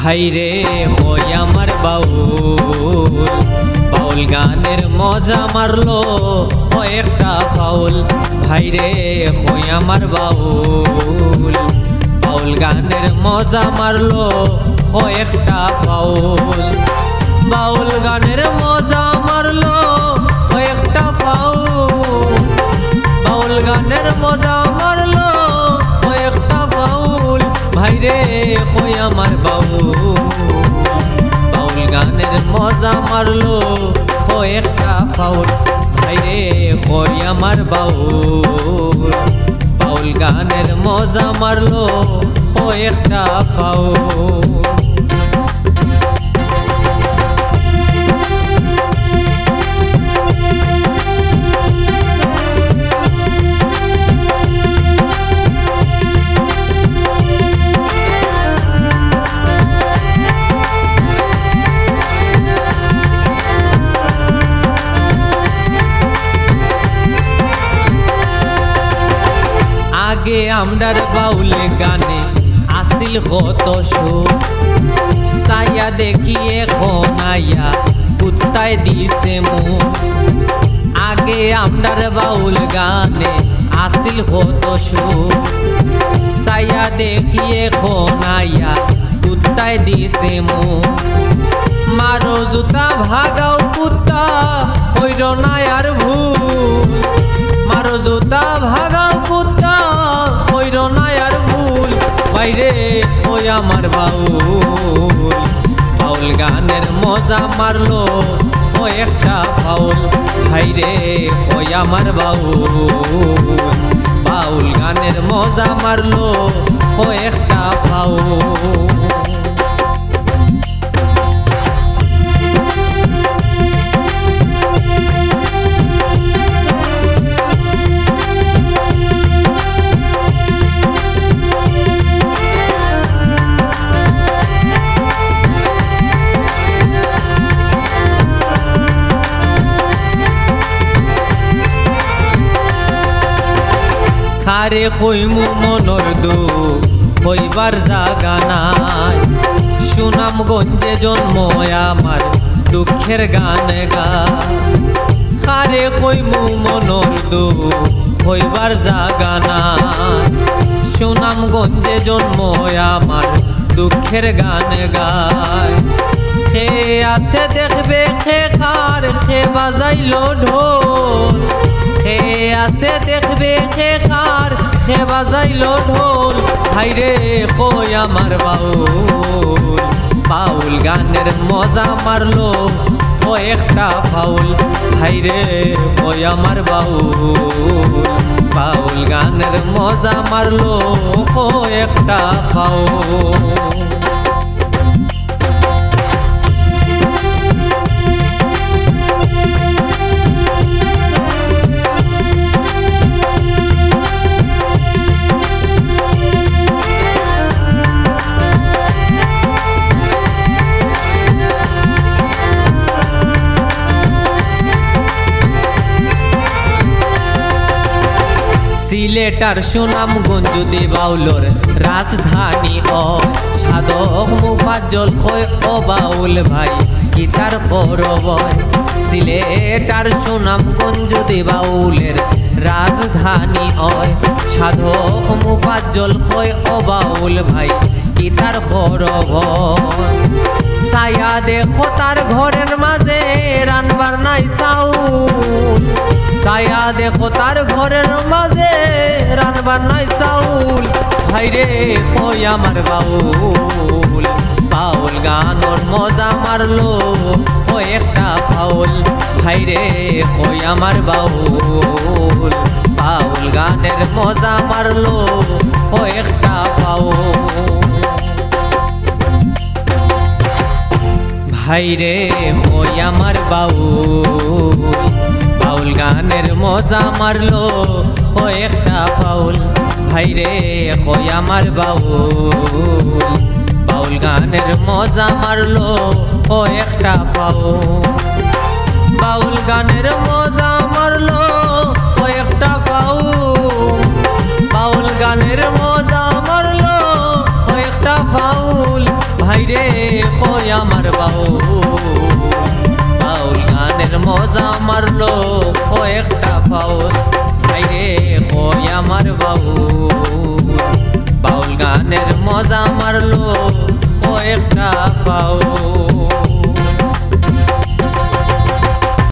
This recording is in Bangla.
ভাইরে হই আমার বাউল, বাউল গানের মজা মারলো কয়েকটা ফাউল। ভাইরে হই আমার বাউল, বাউল গানের মজা মারলো কয়েকটা ফাউল। বাউল গানের মজা মারলো কয়েকটা ফাউল, বাউল গানের মজা মারলো কয়েকটা ফাউল। ভাইরে কই আমার বাউল, বাউল গানের মজা মারলো কয়েকটা ফাউল। ভাইরে কই আমার বাউল, বাউল গানের মজা মারলো কয়েকটা ফাউল। আগে আমরার বাউল গানে আসিল কত সুর, সাইয়া দেখি এখন আইয়া কুত্তায় দিছে মুখ। আগে আমরার বাউল গানে আসিল কত সুর, সাইয়া দেখি এখন আইয়া কুত্তায় দিছে মুখ। মারো জুতা ভাগাও কুত্তা হইর না আর ভুল, মারো জুতা ভাগাও কুত্তা হইর না আর ভুল। বাইরে ওই আমার বাউল, বাউল গানের মজা মারলো কয়েকটা ফাউল। ভাইরে ওই আমার বাউল, বাউল গানের মজা মারলো কয়েকটা ফাউল। আরে কইমু মনর দুঃখ হইবার জাগা নাই, সুনামগঞ্জে জন্ম আমার দুঃখের গান গায়। আরে কইমু মনর দুঃখ হইবার জাগা নাই, সুনামগঞ্জে জন্ম আমার দুঃখের গান গায়। খে আছে দেখবে খে খার খে বাজাইলো ঢোল, খে আছে দেখবে খে খার খে বাজাইলো ঢোল। ভাইরে কই আমার বাউল, বাউল গানের মজা মারলো কয়েকটা ফাউল। ভাইরে কই আমার বাউল, বাউল গানের মজা মারলো কয়েকটা ফাউল। সিলেটার সুনামগঞ্জ যদি বাউলর রাজধানী ও সাধক মুফাজ্জল কয় ও বাউল ভাই গীতার করবয়। সিলেটার সুনামগঞ্জ যদি বাউলের রাজধানী হয়, সাধক মুফাজ্জল কয় ও বাউল ভাই গীতার করবয়। ছায়া দেখো তার ঘরের মাঝে রানবার নাই চাউল, ছায়া দেখো তার ঘরের মাঝে রানবার নাই চাউল। ভাইরে কই আমার বাউল, বাউল গানোর মজা মারলো কয়েকটা ফাউল। ভাইরে কই আমার বাউল, বাউল গানের মজা মারলো কয়েকটা ফাউল। ভাইরে কই আমার বাউল, বাউল গানের মজা মারলো কয়েকটা ফাউল। ভাইরে কই আমার বাউল, বাউল গানের মজা মারলো কয়েকটা ফাউল। বাউল গানের মজা মারলো কয়েকটা ফাউল, বাউল গানের মজা মারলো কয়েকটা ফাউল। ভাইরে আমার বাউল বাউল গানের মজা মারলো ও একটা ফাউল ভাইরে কই আমার বাউল বাউল গানের মজা মারলো ও একটা ফাউল